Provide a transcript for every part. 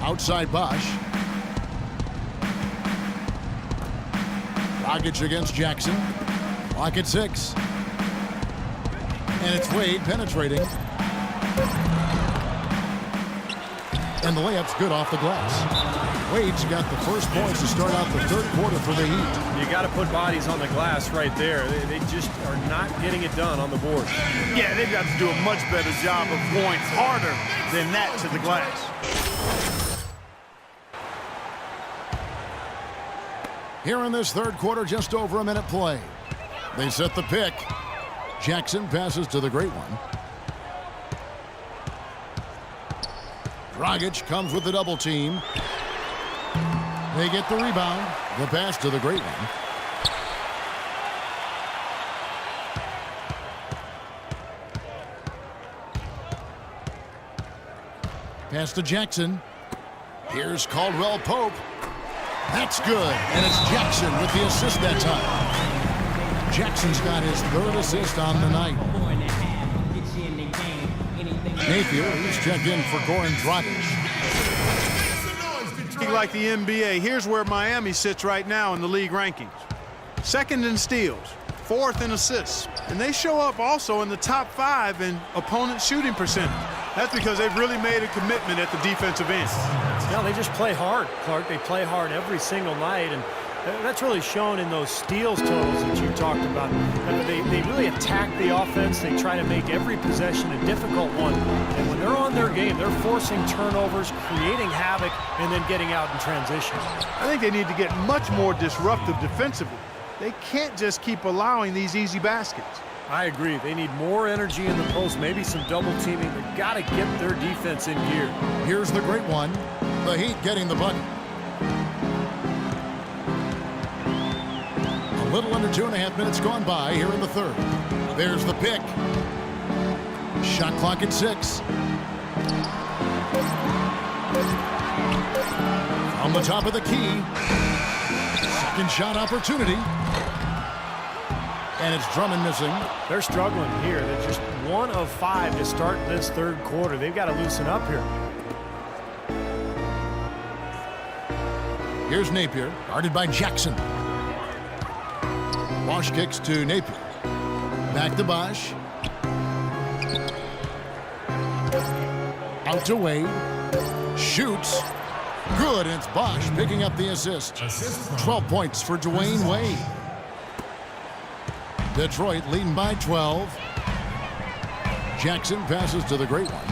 Outside Bosch. Dragic against Jackson. Clock at 6. And it's Wade penetrating. And the layup's good off the glass. Wade's got the first points to start out the third quarter for the Heat. You got to put bodies on the glass right there. They just are not getting it done on the board. Yeah, they've got to do a much better job of going harder than that to the glass. Here in this third quarter, just over a minute play. They set the pick. Jackson passes to the great one. Dragic comes with the double team. They get the rebound. The pass to the great one. Pass to Jackson. Here's Caldwell Pope. That's good. And it's Jackson with the assist that time. Jackson's got his third assist on the night. Napier, he's checked in for Goran Dragic. Like the NBA, here's where Miami sits right now in the league rankings. Second in steals, fourth in assists, and they show up also in the top 5 in opponent shooting percentage. That's because they've really made a commitment at the defensive end. Yeah, they just play hard, Clark. They play hard every single night, and that's really shown in those steals totals that you talked about. They really attack the offense. They try to make every possession a difficult one. And when they're on their game, they're forcing turnovers, creating havoc, and then getting out in transition. I think they need to get much more disruptive defensively. They can't just keep allowing these easy baskets. I agree. They need more energy in the post, maybe some double teaming. They've got to get their defense in gear. Here's the great one. The Heat getting the bucket. A little under 2.5 minutes gone by here in the third. There's the pick. Shot clock at 6. On the top of the key. Second shot opportunity. And it's Drummond missing. They're struggling here. They're just 1 of 5 to start this third quarter. They've got to loosen up here. Here's Napier, guarded by Jackson. Bosch kicks to Napier. Back to Bosch. Out to Wade. Shoots. Good, and it's Bosch picking up the assist. 12 points for Dwayne Wade. Detroit leading by 12. Jackson passes to the great one.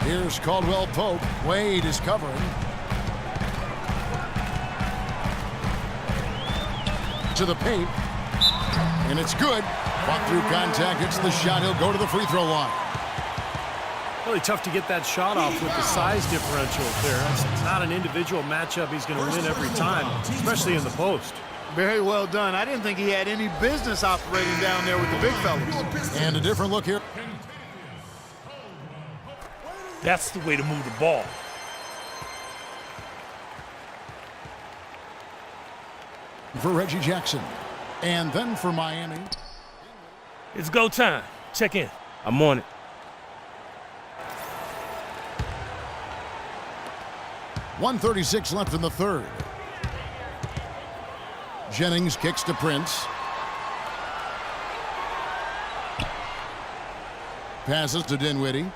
Here's Caldwell Pope. Wade is covering. To the paint. And it's good. Fought through contact. It's the shot. He'll go to the free throw line. Really tough to get that shot off with the size differential there. It's not an individual matchup he's going to win every time, especially in the post. Very well done. I didn't think he had any business operating down there with the big fellas. And a different look here. That's the way to move the ball. For Reggie Jackson. And then for Miami. It's go time. Check in. I'm on it. .136 left in the third. Jennings kicks to Prince. Passes to Dinwiddie.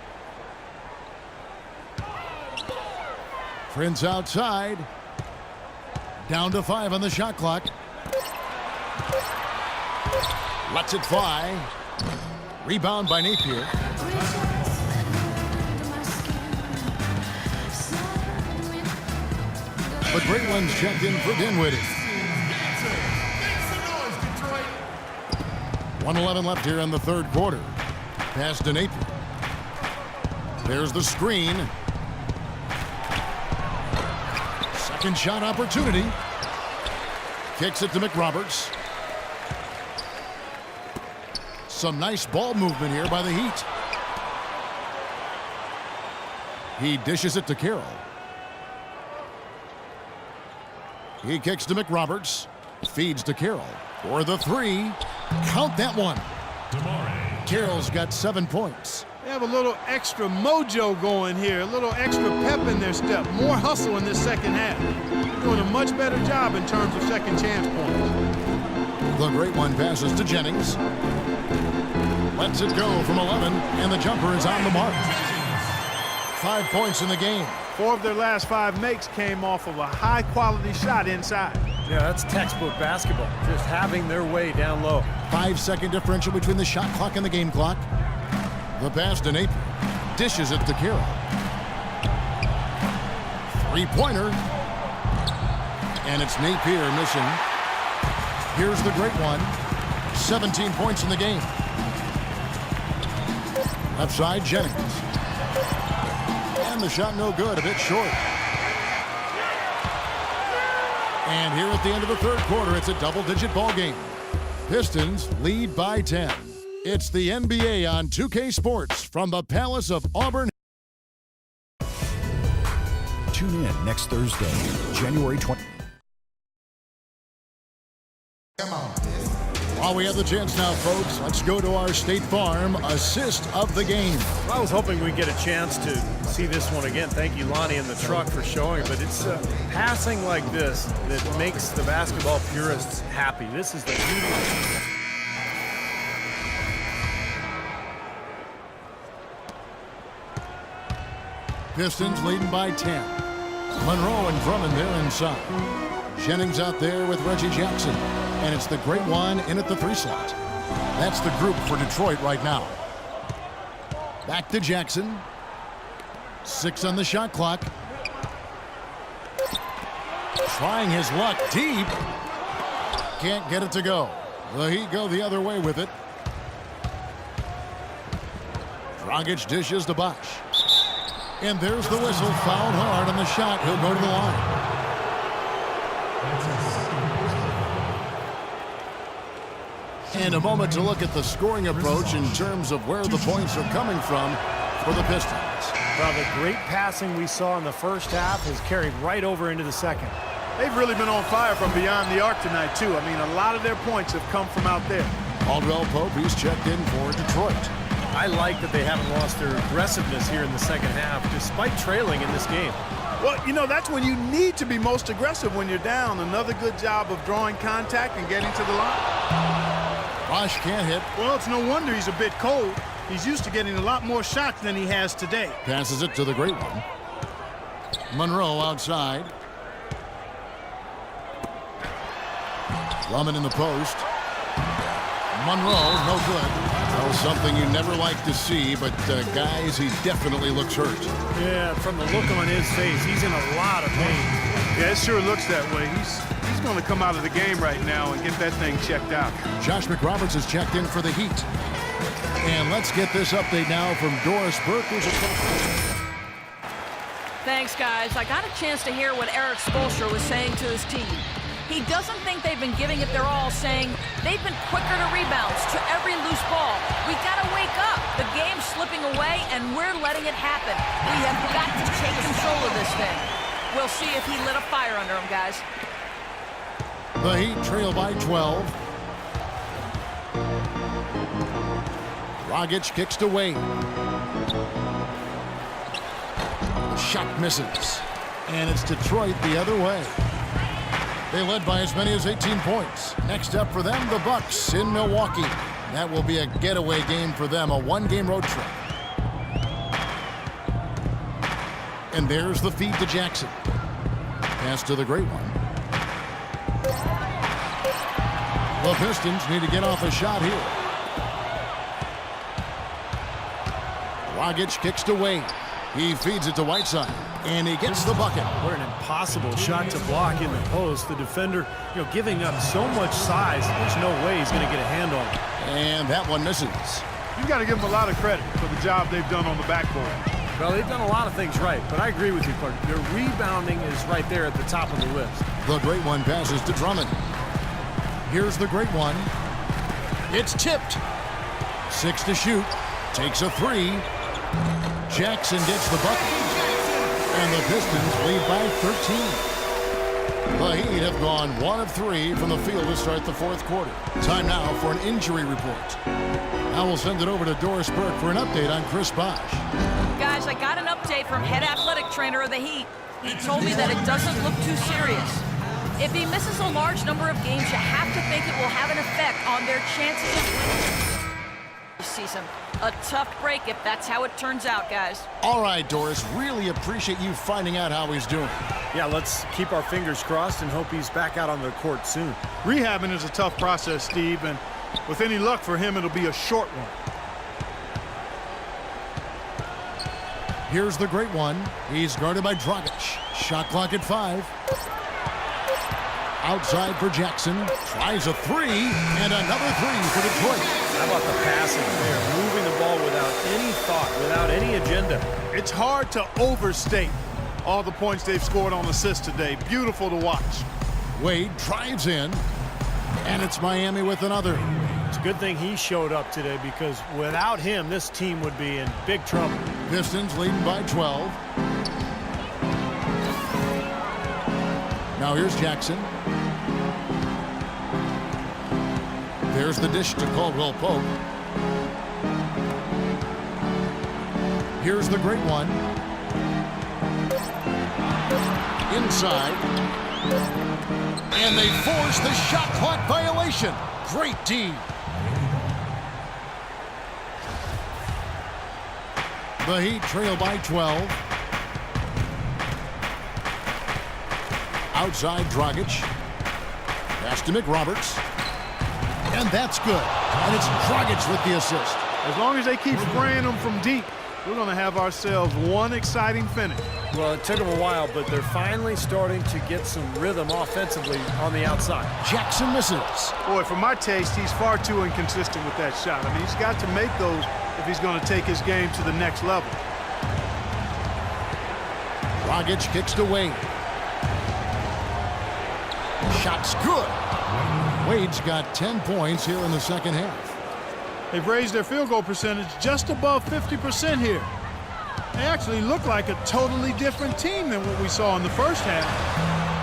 Prince outside. Down to 5 on the shot clock. Lets it fly. Rebound by Napier. The great one's checked in for Dinwiddie. 1:11 left here in the third quarter. Pass to Napier. There's the screen. Second shot opportunity. Kicks it to McRoberts. Some nice ball movement here by the Heat. He dishes it to Carroll. He kicks to McRoberts. Feeds to Carroll. For the 3. Count that one. Carroll's got 7 points. They have a little extra mojo going here, a little extra pep in their step, more hustle in this second half. They're doing a much better job in terms of second chance points. The great one passes to Jennings. Lets it go from 11, and the jumper is on the mark. 5 points in the game. 4 of their last 5 makes came off of a high-quality shot inside. Yeah, that's textbook basketball, just having their way down low. 5-second differential between the shot clock and the game clock. The pass to Napier. Dishes it to Kira. Three-pointer. And it's Napier missing. Here's the great one. 17 points in the game. Left side, Jennings. And the shot no good, a bit short. And here at the end of the third quarter, it's a double-digit ball game. Pistons lead by 10. It's the NBA on 2K Sports from the Palace of Auburn. Tune in next Thursday, January 20th. While we have the chance now, folks, let's go to our State Farm assist of the game. I was hoping we'd get a chance to see this one again. Thank you, Lonnie, and the truck for showing it. But it's passing like this that makes the basketball purists happy. This is the beauty. Pistons leading by 10. Monroe and Drummond there inside. Jennings out there with Reggie Jackson. And it's the great one in at the 3 slot. That's the group for Detroit right now. Back to Jackson. 6 on the shot clock. Trying his luck deep. Can't get it to go. The Heat go the other way with it. Dragic dishes to Bosch. And there's the whistle. Fouled hard on the shot. He'll go to the line. And a moment to look at the scoring approach in terms of where the points are coming from for the Pistons. Well, the great passing we saw in the first half has carried right over into the second. They've really been on fire from beyond the arc tonight, too. I mean, a lot of their points have come from out there. Caldwell Pope, he's checked in for Detroit. I like that they haven't lost their aggressiveness here in the second half, despite trailing in this game. Well, you know, that's when you need to be most aggressive when you're down. Another good job of drawing contact and getting to the line. Bosch can't hit. Well, it's no wonder he's a bit cold. He's used to getting a lot more shots than he has today. Passes it to the great one. Monroe outside. Drummond in the post. Monroe, no good. Well, something you never like to see, but guys, he definitely looks hurt. Yeah, from the look on his face, he's in a lot of pain. Yeah, it sure looks that way. He's going to come out of the game right now and get that thing checked out. Josh McRoberts is checked in for the Heat. And let's get this update now from Doris Burke, who's Thanks, guys. I got a chance to hear what Eric Spoelstra was saying to his team. He doesn't think they've been giving it their all, saying they've been quicker to rebounds, to every loose ball. We got to wake up. The game's slipping away, and we're letting it happen. We have got to take control of this thing. We'll see if he lit a fire under him, guys. The Heat trail by 12. Dragic kicks to Wade. The shot misses. And it's Detroit the other way. They led by as many as 18 points. Next up for them, the Bucks in Milwaukee. That will be a getaway game for them, a one-game road trip. And there's the feed to Jackson. Pass to the great one. The Pistons need to get off a shot here. Dragic kicks to Wade. He feeds it to Whiteside, and he gets the bucket. What an impossible shot to block in the post. The defender, giving up so much size, there's no way he's going to get a hand on it. And that one misses. You've got to give them a lot of credit for the job they've done on the backboard. Well, they've done a lot of things right, but I agree with you, Clark. Their rebounding is right there at the top of the list. The great one passes to Drummond. Here's the great one. It's tipped. 6 to shoot. Takes a 3. Jackson gets the bucket. And the Pistons lead by 13. The Heat have gone 1 of 3 from the field to start the fourth quarter. Time now for an injury report. Now we'll send it over to Doris Burke for an update on Chris Bosh. Guys, I got an update from head athletic trainer of the Heat. He told me that it doesn't look too serious. If he misses a large number of games, you have to think it will have an effect on their chances of winning this season. A tough break if that's how it turns out, guys. All right, Doris, really appreciate you finding out how he's doing. Yeah, let's keep our fingers crossed and hope he's back out on the court soon. Rehabbing is a tough process, Steve, and with any luck for him, it'll be a short one. Here's the great one. He's guarded by Dragic. Shot clock at 5. Outside for Jackson. Tries a 3, and another 3 for Detroit. How about the passing there? Moving the ball without any thought, without any agenda. It's hard to overstate all the points they've scored on assists today. Beautiful to watch. Wade drives in, and it's Miami with another. It's a good thing he showed up today because without him, this team would be in big trouble. Pistons leading by 12. Now here's Jackson. There's the dish to Caldwell Pope. Here's the great one. Inside. And they force the shot clock violation. Great D. The Heat trail by 12. Outside Dragic. Pass to McRoberts. And that's good. And it's Dragic with the assist. As long as they keep spraying them from deep, we're going to have ourselves one exciting finish. Well, it took them a while, but they're finally starting to get some rhythm offensively on the outside. Jackson misses. Boy, for my taste, he's far too inconsistent with that shot. I mean, he's got to make those if he's going to take his game to the next level. Dragic kicks to Wade. Shot's good. Wade's got 10 points here in the second half. They've raised their field goal percentage just above 50% here. They actually look like a totally different team than what we saw in the first half.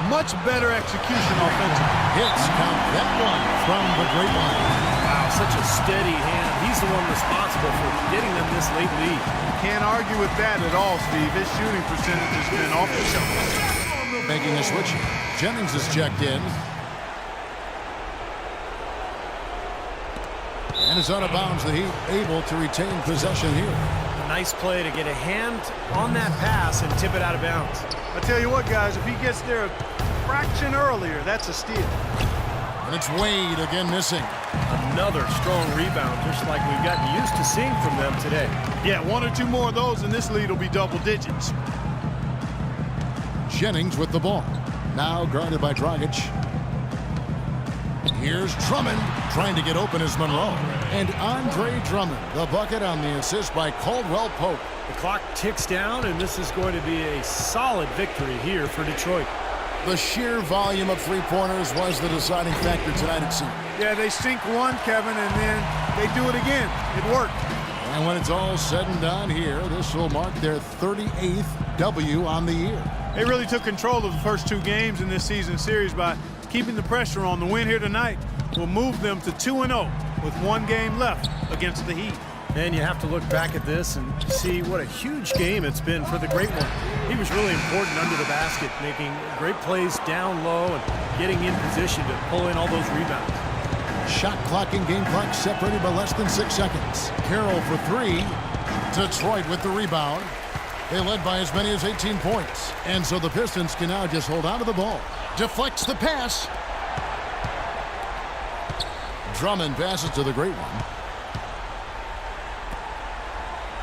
Much better execution offensively. Hits count that one from the great one. Wow, such a steady hand. He's the one responsible for getting them this late lead. Can't argue with that at all, Steve. His shooting percentage has been off the chart. Making a switch. Jennings is checked in. And is out of bounds. The Heat able to retain possession here. A nice play to get a hand on that pass and tip it out of bounds. I tell you what, guys, if he gets there a fraction earlier, that's a steal. And it's Wade again missing. Another strong rebound, just like we've gotten used to seeing from them today. Yeah, 1 or 2 more of those and this lead will be double digits. Jennings with the ball. Now guarded by Dragic. Here's Drummond trying to get open as Monroe. And Andre Drummond, the bucket on the assist by Caldwell Pope. The clock ticks down, and this is going to be a solid victory here for Detroit. The sheer volume of three-pointers was the deciding factor tonight, it seemed. Yeah, they sink one, Kevin, and then they do it again. It worked. And when it's all said and done here, this will mark their 38th W on the year. They really took control of the first 2 games in this season series by keeping the pressure on. The win here tonight will move them to 2-0 with 1 game left against the Heat. And you have to look back at this and see what a huge game it's been for the great one. He was really important under the basket, making great plays down low and getting in position to pull in all those rebounds. Shot clock and game clock separated by less than 6 seconds. Carroll for 3. Detroit with the rebound. They led by as many as 18 points. And so the Pistons can now just hold on to the ball. Deflects the pass. Drummond passes to the great one.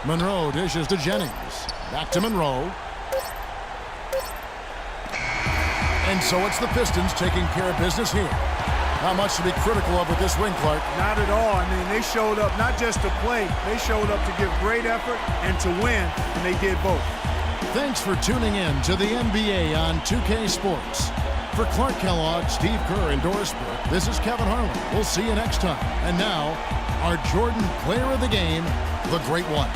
Monroe dishes to Jennings. Back to Monroe. And so it's the Pistons taking care of business here. Not much to be critical of with this win, Clark. Not at all. I mean, they showed up not just to play. They showed up to give great effort and to win, and they did both. Thanks for tuning in to the NBA on 2K Sports. For Clark Kellogg, Steve Kerr, and Doris Burke, this is Kevin Harlan. We'll see you next time. And now, our Jordan Player of the Game, the Great One.